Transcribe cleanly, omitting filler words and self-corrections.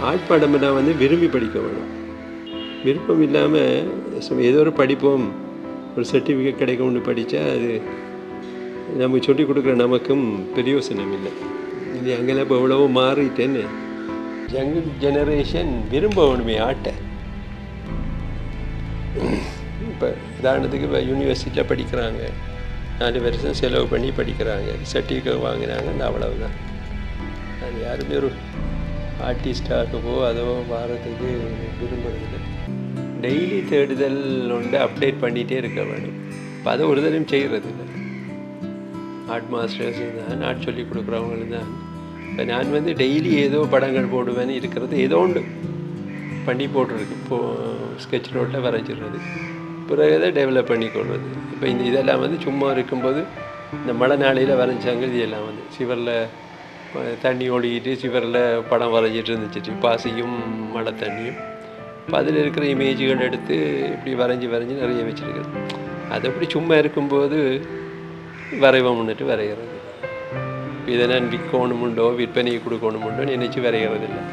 ஆட்பாடம் நான் வந்து விரும்பி படிக்க வேணும். விருப்பம் இல்லாமல் ஏதோ ஒரு படிப்போம், ஒரு சர்டிஃபிகேட் கிடைக்கும்னு படித்தா அது நமக்கு சொல்லிக் கொடுக்குற நமக்கும் பிரயோசனம் இல்லை. இது அங்கெல்லாம் இப்போ எவ்வளவோ மாறிட்டேன்னு. யங் ஜெனரேஷன் விரும்பணுமே ஆட்டை. இப்போ உதாரணத்துக்கு இப்போ யூனிவர்சிட்டியில் படிக்கிறாங்க, 4 வருஷம் செலவு பண்ணி படிக்கிறாங்க, சர்டிஃபிகேட் வாங்கினாங்க, அந்த அவ்வளவுதான். அது யாருமே ஒரு ஆர்டிஸ்டாகவோ அதோ வாரத்துக்கு விரும்புறதில்லை. டெய்லி தேடுதல் ஒன்று அப்டேட் பண்ணிகிட்டே இருக்க வேணும். இப்போ அதை ஒரு தடவையும் செய்கிறதில்லை. ஆர்ட் மாஸ்டர்ஸ் தான், ஆர்ட் சொல்லிக் கொடுக்குறவங்களும் தான். இப்போ நான் வந்து டெய்லி ஏதோ படங்கள் போடுவேன்னு இருக்கிறது ஏதோ ஒன்று பண்ணி போட்டுருக்கு. இப்போது ஸ்கெட்ச் நோட்டில் வரைஞ்சிடுறது, பிறகு இதை டெவலப் பண்ணிக்கொள்வது. இப்போ இதெல்லாம் வந்து சும்மா இருக்கும்போது இந்த மழை நாளையில் வரைஞ்சாங்க. இது எல்லாம் வந்து சிவரில் தண்ணி ஓடிக்கிட்டு சிவரில் படம் வரைஞ்சிட்டு இருந்துச்சு, பாசியும் மழை தண்ணியும். இப்போ அதில் இருக்கிற இமேஜுகள் எடுத்து இப்படி வரைஞ்சி நிறைய வச்சுருக்குது. அது அப்படி சும்மா இருக்கும்போது வரைவோம்னுட்டு வரைகிறது. இதை நான் விற்கணுமுண்டோ விற்பனையை கொடுக்கணுமுண்டோ நினச்சி வரைகிறது இல்லை.